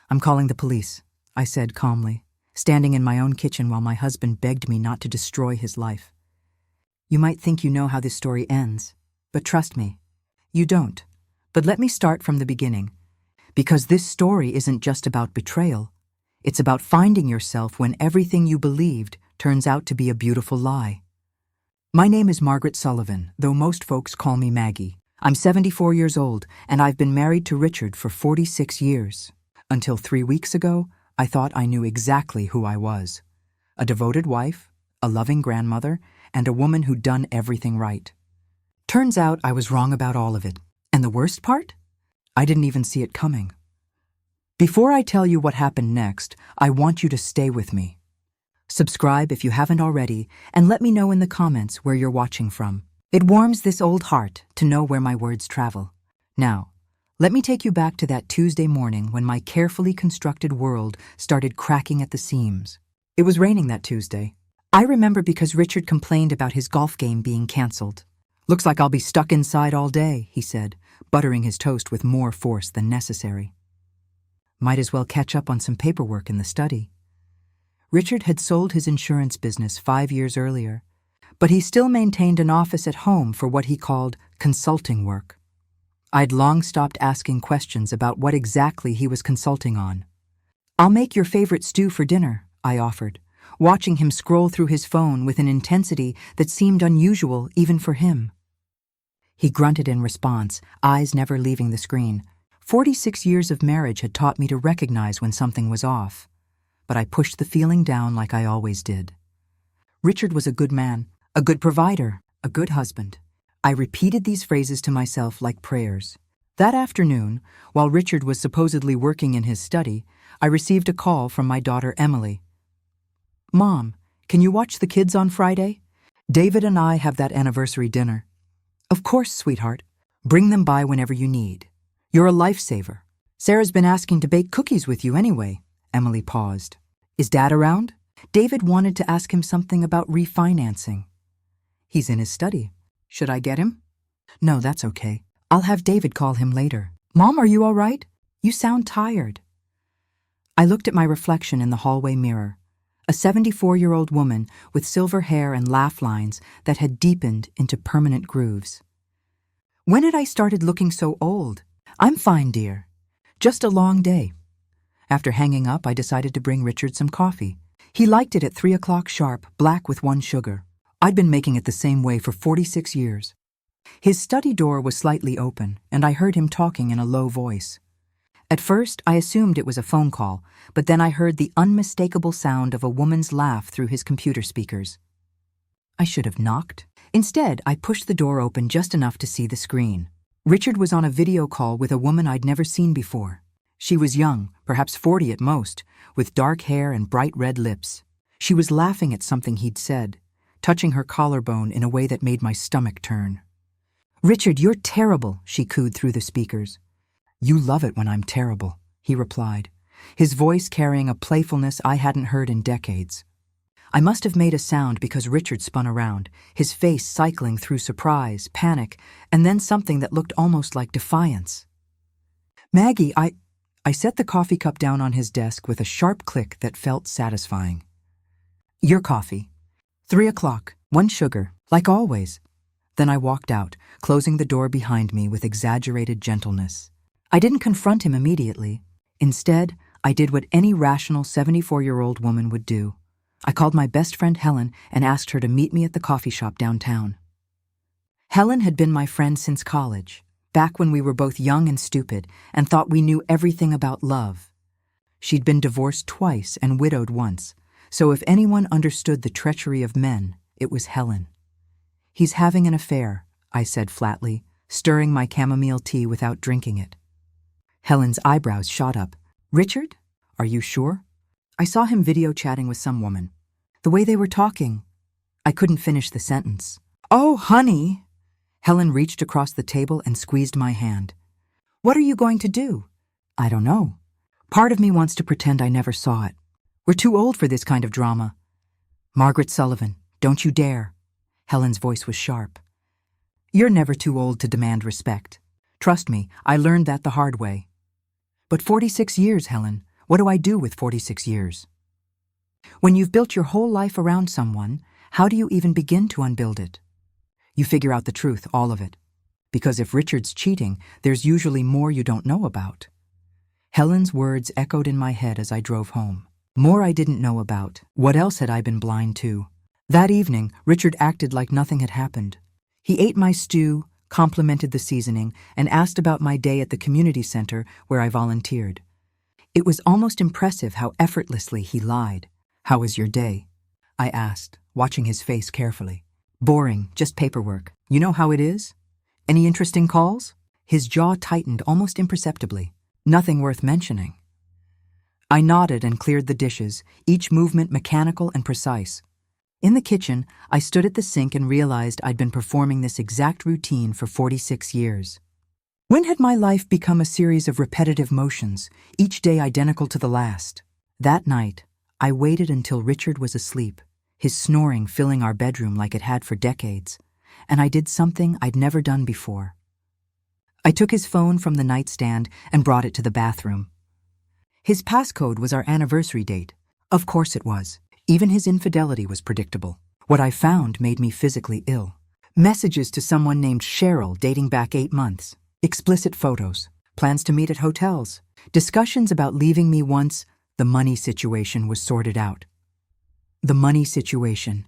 "I'm calling the police," I said calmly, standing in my own kitchen while my husband begged me not to destroy his life. "You might think you know how this story ends, but trust me, you don't. But let me start from the beginning, because this story isn't just about betrayal. It's about finding yourself when everything you believed turns out to be a beautiful lie. My name is Margaret Sullivan, though most folks call me Maggie. I'm 74 years old, and I've been married to Richard for 46 years. Until 3 weeks ago, I thought I knew exactly who I was. A devoted wife, a loving grandmother, and a woman who'd done everything right. Turns out I was wrong about all of it. And the worst part? I didn't even see it coming. Before I tell you what happened next, I want you to stay with me. Subscribe if you haven't already, and let me know in the comments where you're watching from. It warms this old heart to know where my words travel. Now, let me take you back to that Tuesday morning when my carefully constructed world started cracking at the seams. It was raining that Tuesday. I remember because Richard complained about his golf game being canceled. "Looks like I'll be stuck inside all day," he said, buttering his toast with more force than necessary. Might as well catch up on some paperwork in the study. Richard had sold his insurance business 5 years earlier, but he still maintained an office at home for what he called consulting work. I'd long stopped asking questions about what exactly he was consulting on. "I'll make your favorite stew for dinner," I offered, watching him scroll through his phone with an intensity that seemed unusual even for him. He grunted in response, eyes never leaving the screen. 46 years of marriage had taught me to recognize when something was off, but I pushed the feeling down like I always did. Richard was a good man, a good provider, a good husband. I repeated these phrases to myself like prayers. That afternoon, while Richard was supposedly working in his study, I received a call from my daughter Emily. "Mom, can you watch the kids on Friday? David and I have that anniversary dinner." "Of course, sweetheart. Bring them by whenever you need. You're a lifesaver. Sarah's been asking to bake cookies with you anyway." Emily paused. "Is Dad around?" David wanted to ask him something about refinancing. "He's in his study. Should I get him?" "No, that's okay. I'll have David call him later." "Mom, are you all right? You sound tired." I looked at my reflection in the hallway mirror, a 74-year-old woman with silver hair and laugh lines that had deepened into permanent grooves. When had I started looking so old? "I'm fine, dear. Just a long day." After hanging up, I decided to bring Richard some coffee. He liked it at 3 o'clock sharp, black with 1 sugar. I'd been making it the same way for 46 years. His study door was slightly open, and I heard him talking in a low voice. At first, I assumed it was a phone call, but then I heard the unmistakable sound of a woman's laugh through his computer speakers. I should have knocked. Instead, I pushed the door open just enough to see the screen. Richard was on a video call with a woman I'd never seen before. She was young, perhaps 40 at most, with dark hair and bright red lips. She was laughing at something he'd said, touching her collarbone in a way that made my stomach turn. "Richard, you're terrible," she cooed through the speakers. "You love it when I'm terrible," he replied, his voice carrying a playfulness I hadn't heard in decades. I must have made a sound because Richard spun around, his face cycling through surprise, panic, and then something that looked almost like defiance. "Maggie, I set the coffee cup down on his desk with a sharp click that felt satisfying. "Your coffee. 3 o'clock, 1 sugar, like always." Then I walked out, closing the door behind me with exaggerated gentleness. I didn't confront him immediately. Instead, I did what any rational 74-year-old woman would do. I called my best friend Helen and asked her to meet me at the coffee shop downtown. Helen had been my friend since college, back when we were both young and stupid and thought we knew everything about love. She'd been divorced twice and widowed once, so if anyone understood the treachery of men, it was Helen. "He's having an affair," I said flatly, stirring my chamomile tea without drinking it. Helen's eyebrows shot up. "Richard? Are you sure?" "I saw him video chatting with some woman. The way they were talking." I couldn't finish the sentence. "Oh, honey!" Helen reached across the table and squeezed my hand. "What are you going to do?" "I don't know. Part of me wants to pretend I never saw it. We're too old for this kind of drama." "Margaret Sullivan, don't you dare." Helen's voice was sharp. "You're never too old to demand respect. Trust me, I learned that the hard way." "But 46 years, Helen. What do I do with 46 years? When you've built your whole life around someone, how do you even begin to unbuild it? You figure out the truth, all of it. Because if Richard's cheating, there's usually more you don't know about. Helen's words echoed in my head as I drove home. More I didn't know about. What else had I been blind to? That evening, Richard acted like nothing had happened. He ate my stew, complimented the seasoning, and asked about my day at the community center where I volunteered. It was almost impressive how effortlessly he lied. "How was your day?" I asked, watching his face carefully. "Boring, just paperwork. You know how it is? Any interesting calls?" His jaw tightened almost imperceptibly. "Nothing worth mentioning." I nodded and cleared the dishes, each movement mechanical and precise. In the kitchen, I stood at the sink and realized I'd been performing this exact routine for 46 years. When had my life become a series of repetitive motions, each day identical to the last? That night, I waited until Richard was asleep, his snoring filling our bedroom like it had for decades, and I did something I'd never done before. I took his phone from the nightstand and brought it to the bathroom. His passcode was our anniversary date. Of course it was. Even his infidelity was predictable. What I found made me physically ill. Messages to someone named Cheryl dating back 8 months. Explicit photos. Plans to meet at hotels. Discussions about leaving me once the money situation was sorted out. The money situation.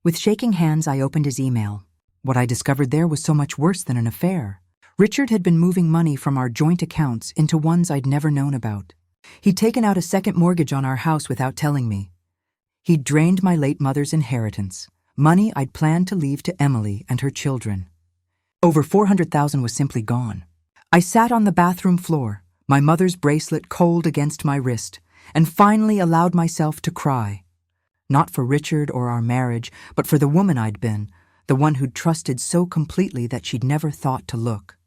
With shaking hands, I opened his email. What I discovered there was so much worse than an affair. Richard had been moving money from our joint accounts into ones I'd never known about. He'd taken out a second mortgage on our house without telling me. He'd drained my late mother's inheritance, money I'd planned to leave to Emily and her children. Over $400,000 was simply gone. I sat on the bathroom floor, my mother's bracelet cold against my wrist, and finally allowed myself to cry. Not for Richard or our marriage, but for the woman I'd been, the one who'd trusted so completely that she'd never thought to look.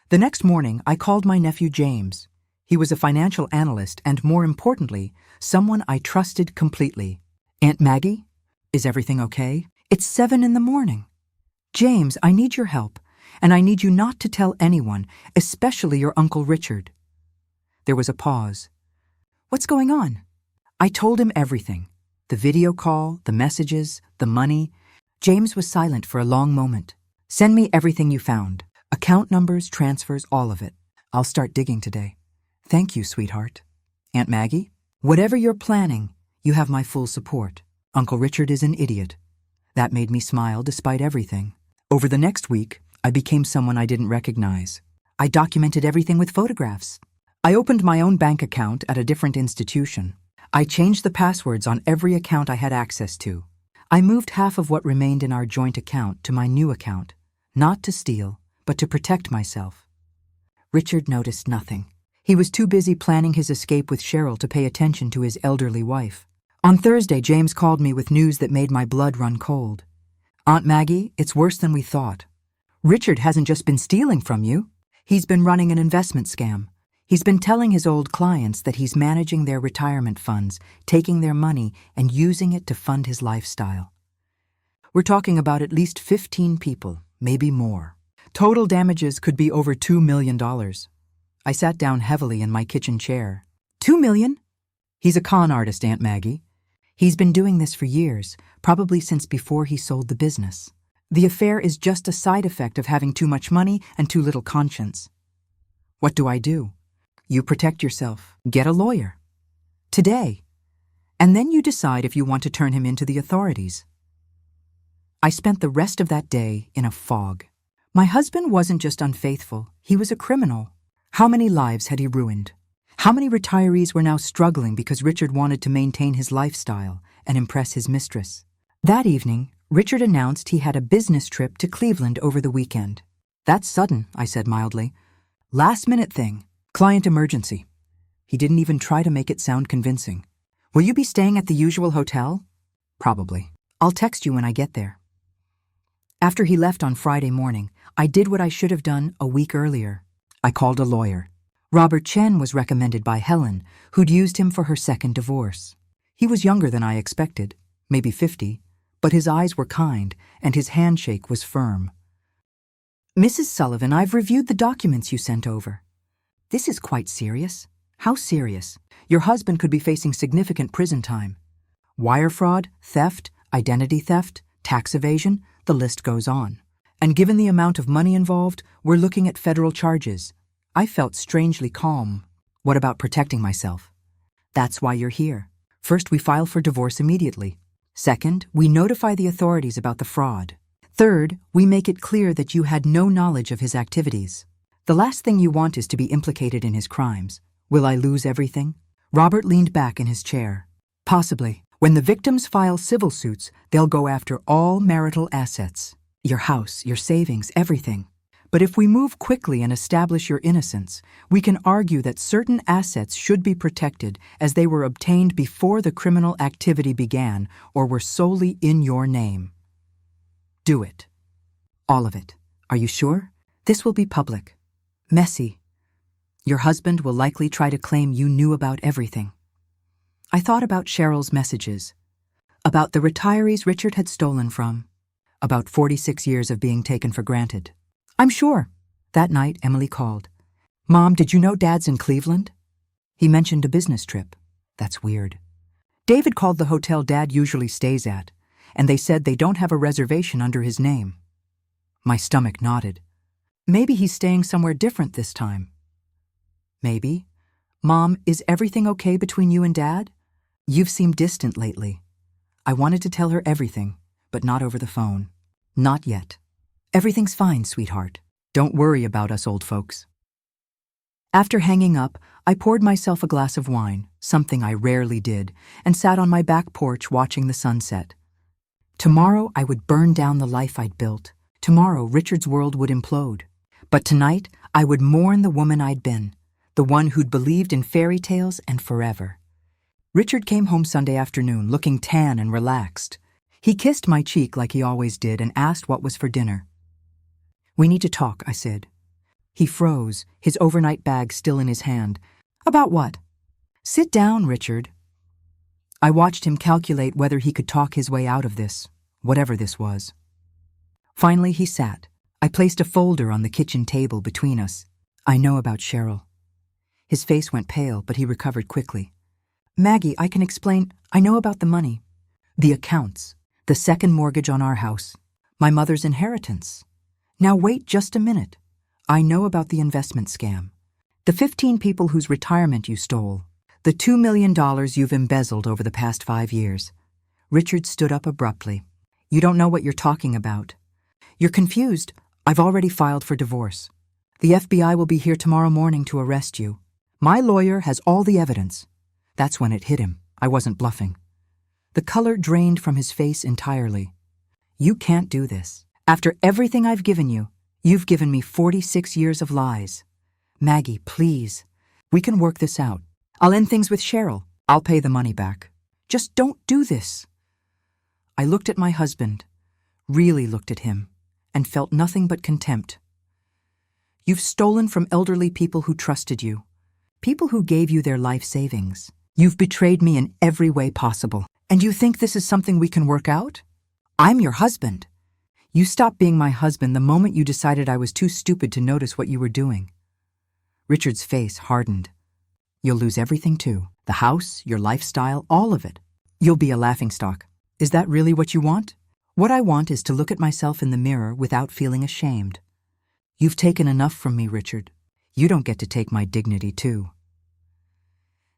The next morning, I called my nephew James. He was a financial analyst and, more importantly, someone I trusted completely. "Aunt Maggie, is everything okay? It's 7 in the morning. James, I need your help, and I need you not to tell anyone, especially your Uncle Richard." There was a pause. "What's going on?" I told him everything. The video call, the messages, the money. James was silent for a long moment. "Send me everything you found. Account numbers, transfers, all of it. I'll start digging today." "Thank you, sweetheart." "Aunt Maggie, whatever you're planning, you have my full support. Uncle Richard is an idiot." That made me smile despite everything. Over the next week, I became someone I didn't recognize. I documented everything with photographs. I opened my own bank account at a different institution. I changed the passwords on every account I had access to. I moved half of what remained in our joint account to my new account, not to steal, but to protect myself. Richard noticed nothing. He was too busy planning his escape with Cheryl to pay attention to his elderly wife. On Thursday, James called me with news that made my blood run cold. "Aunt Maggie, it's worse than we thought. Richard hasn't just been stealing from you. He's been running an investment scam. He's been telling his old clients that he's managing their retirement funds, taking their money, and using it to fund his lifestyle. We're talking about at least 15 people, maybe more. Total damages could be over $2 million. I sat down heavily in my kitchen chair. $2 million? He's a con artist, Aunt Maggie. He's been doing this for years, probably since before he sold the business. The affair is just a side effect of having too much money and too little conscience. What do I do? You protect yourself. Get a lawyer. Today. And then you decide if you want to turn him into the authorities." I spent the rest of that day in a fog. My husband wasn't just unfaithful, he was a criminal. How many lives had he ruined? How many retirees were now struggling because Richard wanted to maintain his lifestyle and impress his mistress? That evening, Richard announced he had a business trip to Cleveland over the weekend. "That's sudden," I said mildly. "Last-minute thing. Client emergency." He didn't even try to make it sound convincing. "Will you be staying at the usual hotel?" "Probably. I'll text you when I get there." After he left on Friday morning, I did what I should have done a week earlier. I called a lawyer. Robert Chen was recommended by Helen, who'd used him for her second divorce. He was younger than I expected, maybe 50, but his eyes were kind and his handshake was firm. "Mrs. Sullivan, I've reviewed the documents you sent over. This is quite serious. How serious? Your husband could be facing significant prison time. Wire fraud, theft, identity theft, tax evasion, the list goes on. And given the amount of money involved, we're looking at federal charges. I felt strangely calm. What about protecting myself? That's why you're here. First, we file for divorce immediately. Second, we notify the authorities about the fraud. Third, we make it clear that you had no knowledge of his activities. The last thing you want is to be implicated in his crimes. Will I lose everything? Robert leaned back in his chair. Possibly. When the victims file civil suits, they'll go after all marital assets. Your house, your savings, everything. But if we move quickly and establish your innocence, we can argue that certain assets should be protected as they were obtained before the criminal activity began or were solely in your name. Do it. All of it. Are you sure? This will be public. Messy. Your husband will likely try to claim you knew about everything. I thought about Cheryl's messages, about the retirees Richard had stolen from, about 46 years of being taken for granted. I'm sure. That night, Emily called. Mom, did you know Dad's in Cleveland? He mentioned a business trip. That's weird. David called the hotel Dad usually stays at, and they said they don't have a reservation under his name. My stomach nodded. Maybe he's staying somewhere different this time. Maybe. Mom, is everything okay between you and Dad? You've seemed distant lately. I wanted to tell her everything, but not over the phone. Not yet. Everything's fine, sweetheart. Don't worry about us old folks. After hanging up, I poured myself a glass of wine, something I rarely did, and sat on my back porch watching the sunset. Tomorrow I would burn down the life I'd built. Tomorrow Richard's world would implode. But tonight I would mourn the woman I'd been, the one who'd believed in fairy tales and forever. Richard came home Sunday afternoon, looking tan and relaxed. He kissed my cheek like he always did and asked what was for dinner. We need to talk, I said. He froze, his overnight bag still in his hand. About what? Sit down, Richard. I watched him calculate whether he could talk his way out of this, whatever this was. Finally, he sat. I placed a folder on the kitchen table between us. I know about Cheryl. His face went pale, but he recovered quickly. Maggie, I can explain. I know about the money. The accounts. The second mortgage on our house. My mother's inheritance. Now wait just a minute. I know about the investment scam. The 15 people whose retirement you stole. The $2 million you've embezzled over the past 5 years. Richard stood up abruptly. You don't know what you're talking about. You're confused. I've already filed for divorce. The FBI will be here tomorrow morning to arrest you. My lawyer has all the evidence. That's when it hit him. I wasn't bluffing. The color drained from his face entirely. You can't do this. After everything I've given you, you've given me 46 years of lies. Maggie, please. We can work this out. I'll end things with Cheryl. I'll pay the money back. Just don't do this. I looked at my husband, really looked at him, and felt nothing but contempt. You've stolen from elderly people who trusted you, people who gave you their life savings. You've betrayed me in every way possible. And you think this is something we can work out? I'm your husband. You stopped being my husband the moment you decided I was too stupid to notice what you were doing. Richard's face hardened. You'll lose everything too. The house, your lifestyle, all of it. You'll be a laughingstock. Is that really what you want? What I want is to look at myself in the mirror without feeling ashamed. You've taken enough from me, Richard. You don't get to take my dignity too.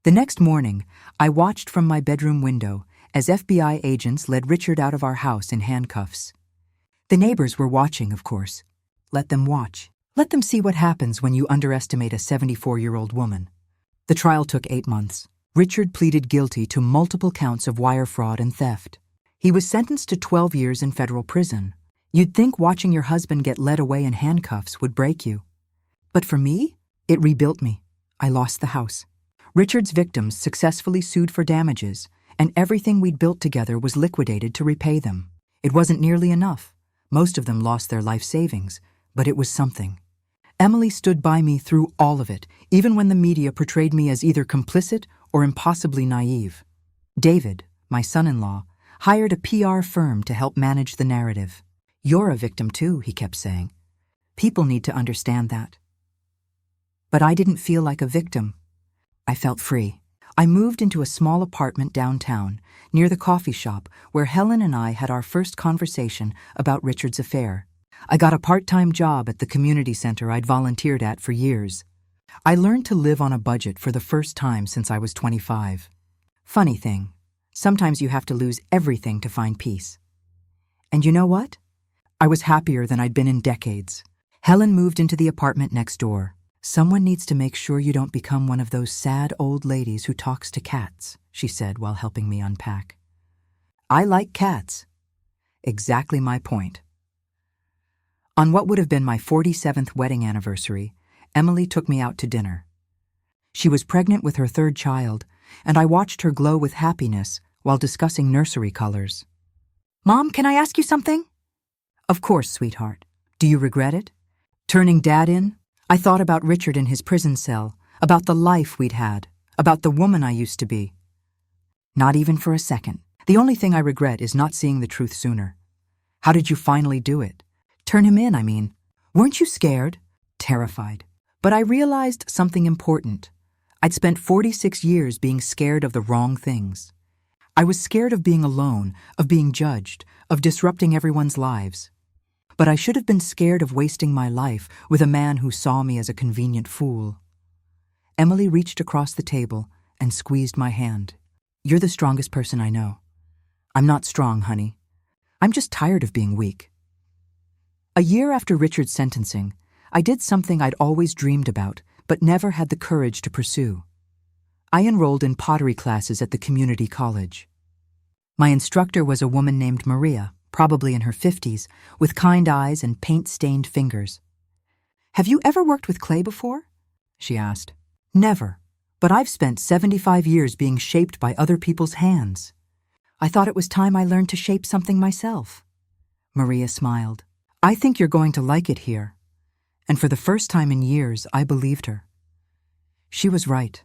The next morning, I watched from my bedroom window as FBI agents led Richard out of our house in handcuffs. The neighbors were watching, of course. Let them watch. Let them see what happens when you underestimate a 74-year-old woman. The trial took 8 months. Richard pleaded guilty to multiple counts of wire fraud and theft. He was sentenced to 12 years in federal prison. You'd think watching your husband get led away in handcuffs would break you. But for me, it rebuilt me. I lost the house. Richard's victims successfully sued for damages, and everything we'd built together was liquidated to repay them. It wasn't nearly enough. Most of them lost their life savings, but it was something. Emily stood by me through all of it, even when the media portrayed me as either complicit or impossibly naive. David, my son-in-law, hired a PR firm to help manage the narrative. You're a victim too, he kept saying. People need to understand that. But I didn't feel like a victim. I felt free. I moved into a small apartment downtown, near the coffee shop where Helen and I had our first conversation about Richard's affair. I got a part-time job at the community center I'd volunteered at for years. I learned to live on a budget for the first time since I was 25. Funny thing, sometimes you have to lose everything to find peace. And you know what? I was happier than I'd been in decades. Helen moved into the apartment next door. "Someone needs to make sure you don't become one of those sad old ladies who talks to cats," she said while helping me unpack. I like cats. Exactly my point. On what would have been my 47th wedding anniversary, Emily took me out to dinner. She was pregnant with her third child, and I watched her glow with happiness while discussing nursery colors. "Mom, can I ask you something?" "Of course, sweetheart. Do you regret it? Turning Dad in?" I thought about Richard in his prison cell, about the life we'd had, about the woman I used to be. Not even for a second. The only thing I regret is not seeing the truth sooner. How did you finally do it? Turn him in, I mean. Weren't you scared? Terrified. But I realized something important. I'd spent 46 years being scared of the wrong things. I was scared of being alone, of being judged, of disrupting everyone's lives. But I should have been scared of wasting my life with a man who saw me as a convenient fool. Emily reached across the table and squeezed my hand. "You're the strongest person I know." "I'm not strong, honey. I'm just tired of being weak." A year after Richard's sentencing, I did something I'd always dreamed about, but never had the courage to pursue. I enrolled in pottery classes at the community college. My instructor was a woman named Maria, probably in her 50s, with kind eyes and paint-stained fingers. "Have you ever worked with clay before?" she asked. "Never, but I've spent 75 years being shaped by other people's hands. I thought it was time I learned to shape something myself." Maria smiled. "I think you're going to like it here." And for the first time in years, I believed her. She was right.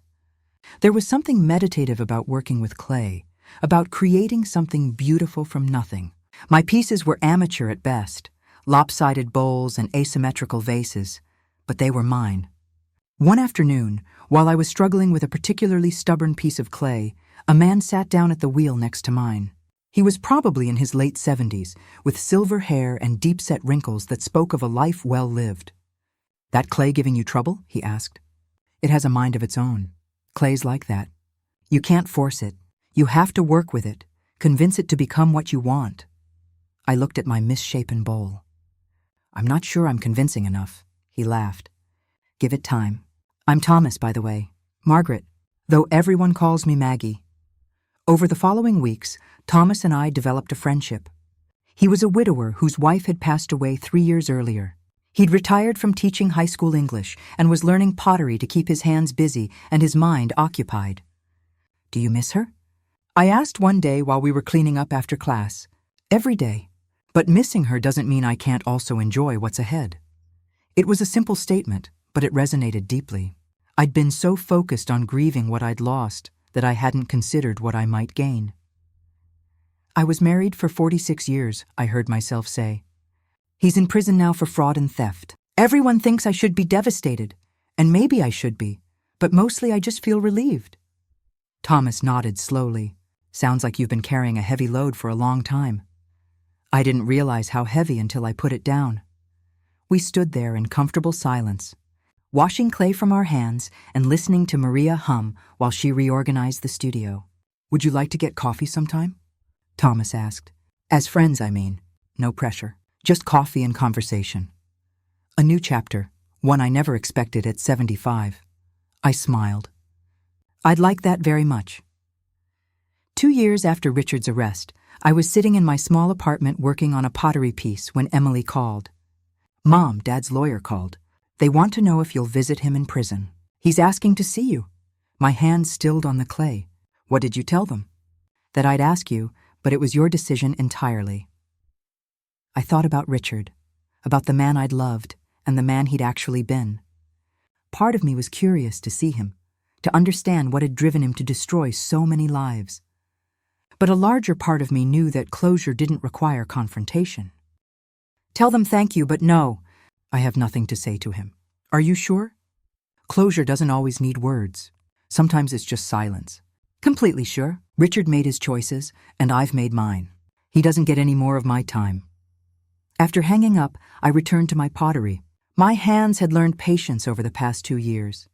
There was something meditative about working with clay, about creating something beautiful from nothing. My pieces were amateur at best, lopsided bowls and asymmetrical vases, but they were mine. One afternoon, while I was struggling with a particularly stubborn piece of clay, a man sat down at the wheel next to mine. He was probably in his late 70s, with silver hair and deep-set wrinkles that spoke of a life well lived. "That clay giving you trouble?" he asked. "It has a mind of its own. Clay's like that. You can't force it. You have to work with it, convince it to become what you want." I looked at my misshapen bowl. "I'm not sure I'm convincing enough," he laughed. "Give it time. I'm Thomas, by the way. Margaret, though everyone calls me Maggie." Over the following weeks, Thomas and I developed a friendship. He was a widower whose wife had passed away 3 years earlier. He'd retired from teaching high school English and was learning pottery to keep his hands busy and his mind occupied. "Do you miss her?" I asked one day while we were cleaning up after class. "Every day. But missing her doesn't mean I can't also enjoy what's ahead." It was a simple statement, but it resonated deeply. I'd been so focused on grieving what I'd lost that I hadn't considered what I might gain. "I was married for 46 years, I heard myself say. He's in prison now for fraud and theft. Everyone thinks I should be devastated, and maybe I should be, but mostly I just feel relieved." Thomas nodded slowly. "Sounds like you've been carrying a heavy load for a long time." I didn't realize how heavy until I put it down. We stood there in comfortable silence, washing clay from our hands and listening to Maria hum while she reorganized the studio. "Would you like to get coffee sometime?" Thomas asked. "As friends, I mean. No pressure. Just coffee and conversation." A new chapter, one I never expected at 75. I smiled. "I'd like that very much." 2 years after Richard's arrest, I was sitting in my small apartment working on a pottery piece when Emily called. "Mom, Dad's lawyer called. They want to know if you'll visit him in prison. He's asking to see you." My hand stilled on the clay. "What did you tell them?" "That I'd ask you, but it was your decision entirely." I thought about Richard, about the man I'd loved and the man he'd actually been. Part of me was curious to see him, to understand what had driven him to destroy so many lives. But a larger part of me knew that closure didn't require confrontation. "Tell them thank you, but no. I have nothing to say to him." "Are you sure?" "Closure doesn't always need words. Sometimes it's just silence. Completely sure. Richard made his choices, and I've made mine. He doesn't get any more of my time. After hanging up, I returned to my pottery. My hands had learned patience over the past 2 years,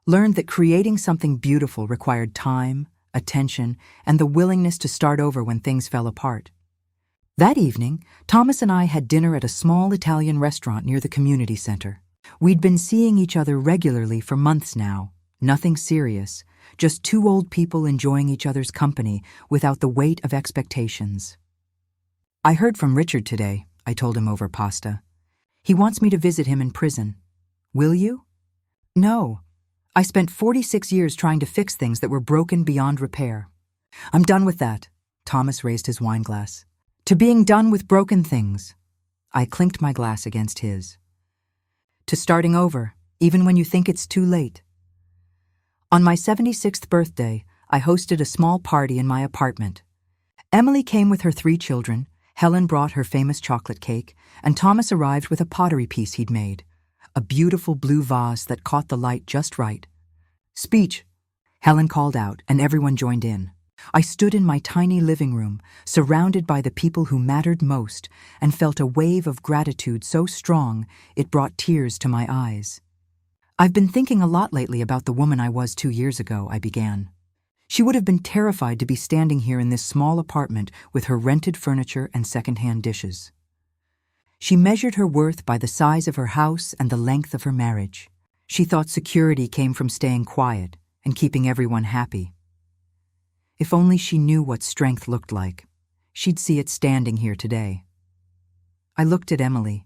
learned that creating something beautiful required time, attention, and the willingness to start over when things fell apart. That evening, Thomas and I had dinner at a small Italian restaurant near the community center. We'd been seeing each other regularly for months now, nothing serious, just two old people enjoying each other's company without the weight of expectations. I heard from Richard today, I told him over pasta. He wants me to visit him in prison. Will you? No. I spent 46 years trying to fix things that were broken beyond repair. I'm done with that. Thomas raised his wine glass. To being done with broken things. I clinked my glass against his. To starting over, even when you think it's too late. On my 76th birthday, I hosted a small party in my apartment. Emily came with her 3 children, Helen brought her famous chocolate cake, and Thomas arrived with a pottery piece he'd made, a beautiful blue vase that caught the light just right. Speech, Helen called out, and everyone joined in. I stood in my tiny living room, surrounded by the people who mattered most, and felt a wave of gratitude so strong it brought tears to my eyes. I've been thinking a lot lately about the woman I was 2 years ago, I began. She would have been terrified to be standing here in this small apartment with her rented furniture and second-hand dishes. She measured her worth by the size of her house and the length of her marriage. She thought security came from staying quiet and keeping everyone happy. If only she knew what strength looked like, she'd see it standing here today. I looked at Emily,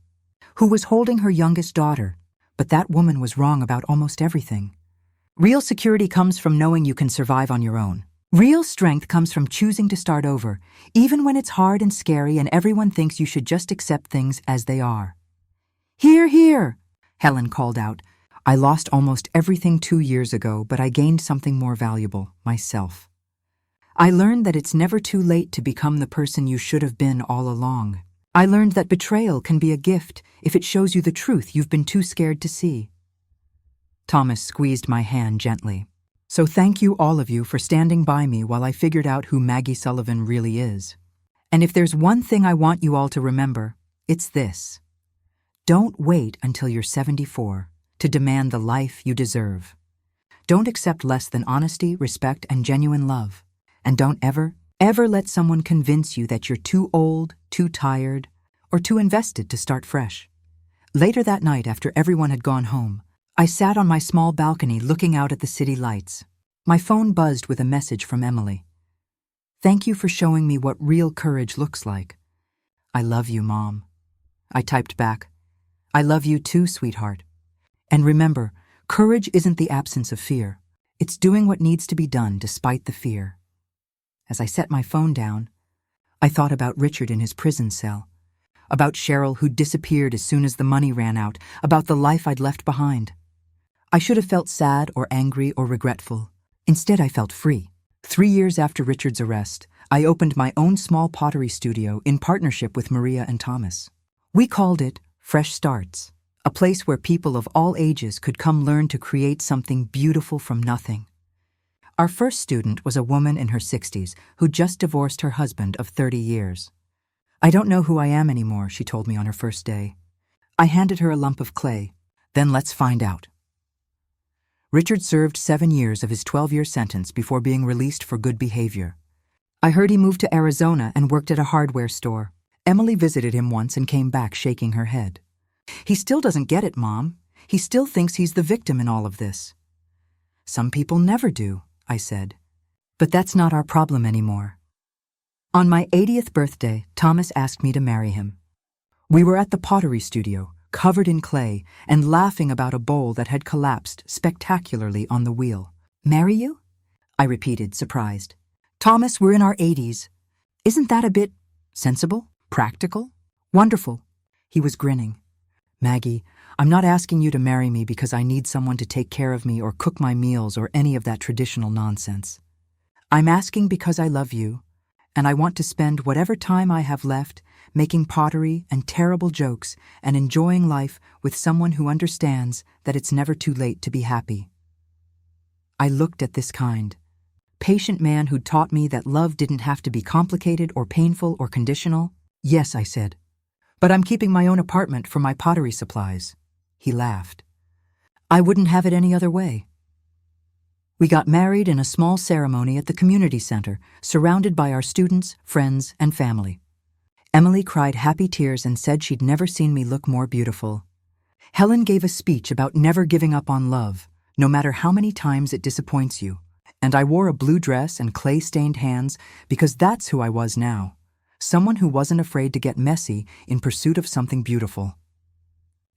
who was holding her youngest daughter, but that woman was wrong about almost everything. Real security comes from knowing you can survive on your own. Real strength comes from choosing to start over, even when it's hard and scary and everyone thinks you should just accept things as they are. Hear, hear, Helen called out. I lost almost everything 2 years ago, but I gained something more valuable, myself. I learned that it's never too late to become the person you should have been all along. I learned that betrayal can be a gift if it shows you the truth you've been too scared to see. Thomas squeezed my hand gently. So thank you all of you for standing by me while I figured out who Maggie Sullivan really is. And if there's one thing I want you all to remember, it's this. Don't wait until you're 74 to demand the life you deserve. Don't accept less than honesty, respect, and genuine love. And don't ever let someone convince you that you're too old, too tired, or too invested to start fresh. Later that night, after everyone had gone home, I sat on my small balcony looking out at the city lights. My phone buzzed with a message from Emily. Thank you for showing me what real courage looks like. I love you, Mom. I typed back. I love you too, sweetheart. And remember, courage isn't the absence of fear. It's doing what needs to be done despite the fear. As I set my phone down, I thought about Richard in his prison cell, about Cheryl who disappeared as soon as the money ran out, about the life I'd left behind. I should have felt sad or angry or regretful. Instead, I felt free. 3 years after Richard's arrest, I opened my own small pottery studio in partnership with Maria and Thomas. We called it Fresh Starts, a place where people of all ages could come learn to create something beautiful from nothing. Our first student was a woman in her 60s who just divorced her husband of 30 years. I don't know who I am anymore, she told me on her first day. I handed her a lump of clay. Then let's find out. Richard served 7 years of his 12-year sentence before being released for good behavior. I heard he moved to Arizona and worked at a hardware store. Emily visited him once and came back shaking her head. He still doesn't get it, Mom. He still thinks he's the victim in all of this. Some people never do, I said. But that's not our problem anymore. On my 80th birthday, Thomas asked me to marry him. We were at the pottery studio, covered in clay, and laughing about a bowl that had collapsed spectacularly on the wheel. Marry you? I repeated, surprised. Thomas, we're in our 80s. Isn't that a bit sensible? Practical? Wonderful. He was grinning. Maggie, I'm not asking you to marry me because I need someone to take care of me or cook my meals or any of that traditional nonsense. I'm asking because I love you, and I want to spend whatever time I have left making pottery and terrible jokes and enjoying life with someone who understands that it's never too late to be happy. I looked at this kind, patient man who'd taught me that love didn't have to be complicated or painful or conditional. Yes, I said, but I'm keeping my own apartment for my pottery supplies. He laughed. I wouldn't have it any other way. We got married in a small ceremony at the community center, surrounded by our students, friends, and family. Emily cried happy tears and said she'd never seen me look more beautiful. Helen gave a speech about never giving up on love, no matter how many times it disappoints you. And I wore a blue dress and clay-stained hands because that's who I was now, someone who wasn't afraid to get messy in pursuit of something beautiful.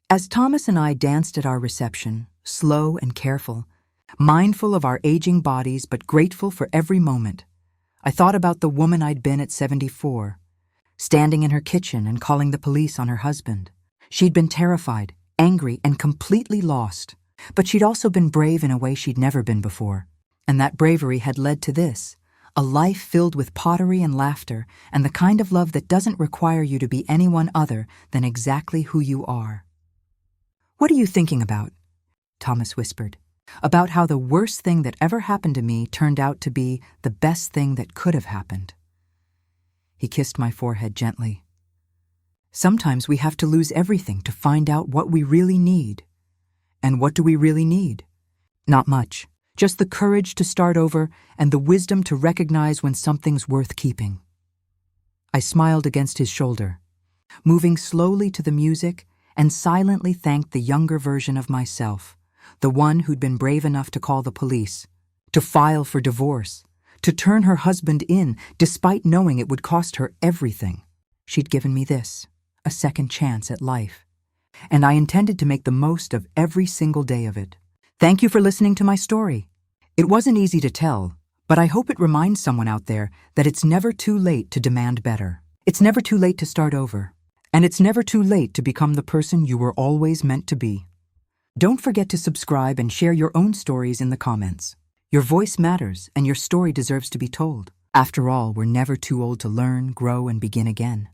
As Thomas and I danced at our reception, slow and careful, mindful of our aging bodies but grateful for every moment, I thought about the woman I'd been at 74, standing in her kitchen and calling the police on her husband. She'd been terrified, angry, and completely lost, but she'd also been brave in a way she'd never been before. And that bravery had led to this, a life filled with pottery and laughter and the kind of love that doesn't require you to be anyone other than exactly who you are. What are you thinking about? Thomas whispered. About how the worst thing that ever happened to me turned out to be the best thing that could have happened. He kissed my forehead gently. Sometimes we have to lose everything to find out what we really need. And what do we really need? Not much. Just the courage to start over and the wisdom to recognize when something's worth keeping. I smiled against his shoulder, moving slowly to the music, and silently thanked the younger version of myself, the one who'd been brave enough to call the police, to file for divorce, to turn her husband in despite knowing it would cost her everything. She'd given me this, a second chance at life, and I intended to make the most of every single day of it. Thank you for listening to my story. It wasn't easy to tell, but I hope it reminds someone out there that it's never too late to demand better. It's never too late to start over. And it's never too late to become the person you were always meant to be. Don't forget to subscribe and share your own stories in the comments. Your voice matters, and your story deserves to be told. After all, we're never too old to learn, grow, and begin again.